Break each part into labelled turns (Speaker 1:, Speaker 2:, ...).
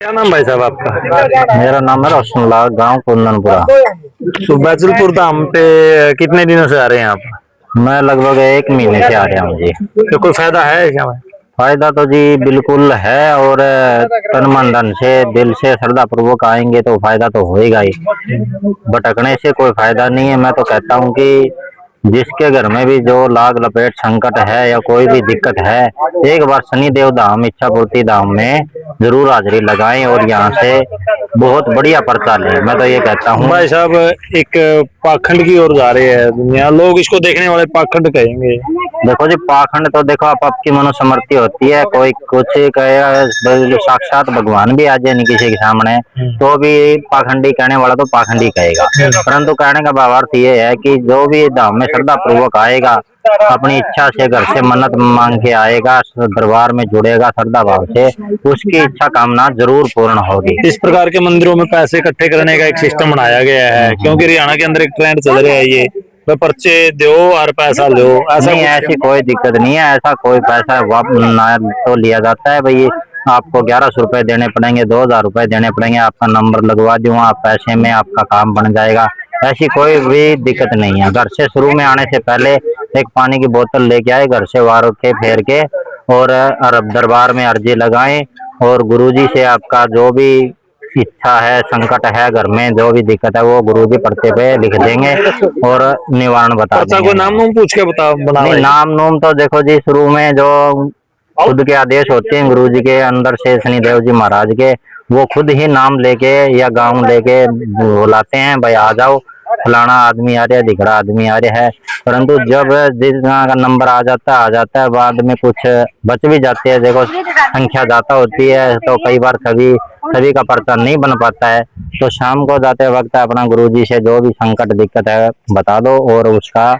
Speaker 1: क्या नाम भाई साहब आपका?
Speaker 2: मेरा नाम है रोशनलाल, गांव कुंदनपुरा।
Speaker 1: तो बैजलपुर धाम पे कितने दिनों से आ रहे हैं आप?
Speaker 2: मैं लगभग 1 महीने से आ रहा हूँ जी।
Speaker 1: तो कोई फायदा है क्या?
Speaker 2: फायदा तो जी बिल्कुल है, और तन मन धन से दिल से श्रद्धा पूर्वक आएंगे तो फायदा तो होएगा ही। भटकने से कोई फायदा नहीं है। मैं तो कहता हूँ कि जिसके घर में भी जो लाग लपेट संकट है या कोई भी दिक्कत है, एक बार शनिदेव धाम इच्छा पूर्ति धाम में जरूर हाजिरी लगाएं और यहाँ से बहुत बढ़िया पर्चा लें। मैं तो ये कहता हूँ।
Speaker 1: भाई साहब, एक पाखंड की ओर जा रहे हैं दुनिया, लोग इसको देखने वाले पाखंड कहेंगे।
Speaker 2: देखो जी, पाखंड तो देखो आप आपकी मनोसमर्थि होती है। कोई कुछ कहेगा, साक्षात भगवान भी आ जाए नहीं किसी के सामने तो भी पाखंडी कहने वाला तो पाखंडी कहेगा। परंतु कहने का भावार्थ ये है कि जो भी धाम में श्रद्धा पूर्वक आएगा, अपनी इच्छा से घर से मन्नत मांग के आएगा, दरबार में जुड़ेगा श्रद्धा भाव से, उसकी इच्छा कामना जरूर पूर्ण होगी।
Speaker 1: इस प्रकार के मंदिरों में पैसे इकट्ठे करने का एक सिस्टम बनाया गया है, क्योंकि हरियाणा के अंदर एक ट्रेंड चल रहा है ये, तो पर्चे दो और पैसा लो। ऐसा
Speaker 2: नहीं, ऐसी कोई दिक्कत नहीं है। ऐसा कोई पैसा ना तो लिया जाता है भाई। आपको 1100 रुपए देने पड़ेंगे, 2000 रुपए देने पड़ेंगे, आपका नंबर लगवा दूंगा, आप पैसे में आपका काम बन जाएगा। ऐसी कोई भी दिक्कत नहीं है। घर से शुरू में आने से पहले एक पानी की बोतल लेके आए, घर से वार के फेर के, और दरबार में अर्जी लगाएं, और गुरुजी से आपका जो भी इच्छा है, संकट है, घर में जो भी दिक्कत है, वो गुरुजी पर्चे पे लिख देंगे और निवारण बता देंगे।
Speaker 1: कोई नाम नूम पूछ के बता बना?
Speaker 2: नहीं, नाम नूम तो देखो जी, शुरू में जो खुद के आदेश होते हैं गुरुजी के अंदर से, शनिदेव जी महाराज के, वो खुद ही नाम लेके या गांव लेके बुलाते हैं, भाई आ जाओ, फलाना आदमी आ रहा है, दिखड़ा आदमी आ रहा है। परंतु जब जितना का नंबर आ जाता है, बाद में कुछ बच भी जाते हैं। देखो, संख्या ज्यादा होती है तो कई बार सभी का पर्चा नहीं बन पाता है। तो शाम को जाते वक्त अपना गुरुजी से जो भी संकट दिक्कत है बता दो, और उसका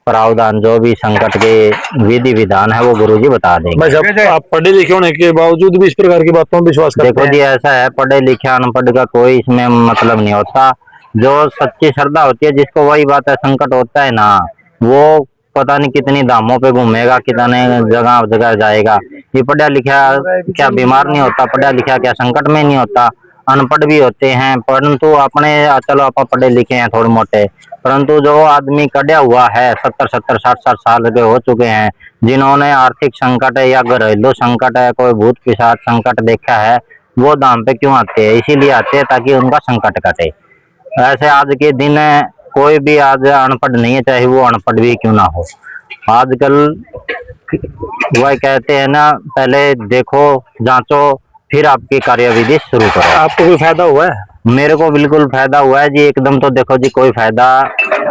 Speaker 2: प्रावधान जो भी संकट के विधि विधान है वो गुरुजी बता देंगे।
Speaker 1: आप पढ़े लिखे होने के बावजूद भी इस प्रकार की बातों में विश्वास करते हैं?
Speaker 2: देखो जी, ऐसा है, पढ़े लिखे अनपढ़ का कोई इसमें मतलब नहीं होता। जो सच्ची श्रद्धा होती है जिसको, वही बात है, संकट होता है ना, वो पता नहीं कितनी धामों पे घूमेगा, कितने जगह जगह जाएगा। ये पढ़ा लिखा क्या बीमार नहीं होता? पढ़ा लिखा क्या संकट में नहीं होता? अनपढ़ भी होते हैं, परंतु अपने, चलो आप पढ़े लिखे हैं थोड़े मोटे, परंतु जो आदमी कड़ा हुआ है, 70-70 60-60 साल के हो चुके हैं, जिन्होंने आर्थिक संकट है या घरेलू संकट है, कोई भूत पिशाच संकट देखा है, वो धाम पे क्यों आते हैं? इसीलिए आते हैं ताकि उनका संकट कटे। ऐसे आज के दिन कोई भी आज अनपढ़ नहीं है, चाहे वो अनपढ़ भी क्यों ना हो। आजकल वह कहते हैं ना, पहले देखो, जांचो, फिर आपकी कार्यविधि शुरू करो।
Speaker 1: आपको कोई फायदा हुआ है?
Speaker 2: मेरे को बिल्कुल फायदा हुआ है जी। एकदम तो देखो जी, कोई फायदा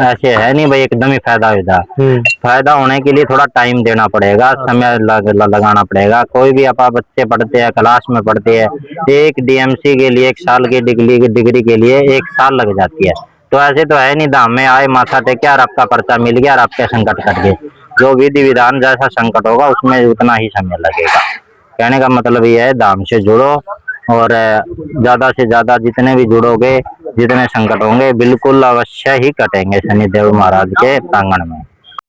Speaker 2: ऐसे है नहीं भाई एकदम ही फायदा हो जाए। फायदा होने के लिए थोड़ा टाइम देना पड़ेगा, समय लगाना पड़ेगा। कोई भी आप बच्चे पढ़ते हैं, क्लास में पढ़ते हैं, एक डीएमसी के लिए 1 साल की डिग्री के लिए 1 साल लग जाती है। तो ऐसे तो है नहीं, धाम में आए, माथा टेके और आपका पर्चा मिल गया और आपके संकट कट गए। जो विधि विधान जैसा संकट होगा उसमें उतना ही समय लगेगा। कहने का मतलब ये है, धाम से जुड़ो, और ज्यादा से ज्यादा जितने भी जुड़ोगे, जितने संकट होंगे बिल्कुल अवश्य ही कटेंगे शनिदेव महाराज के प्रांगण में।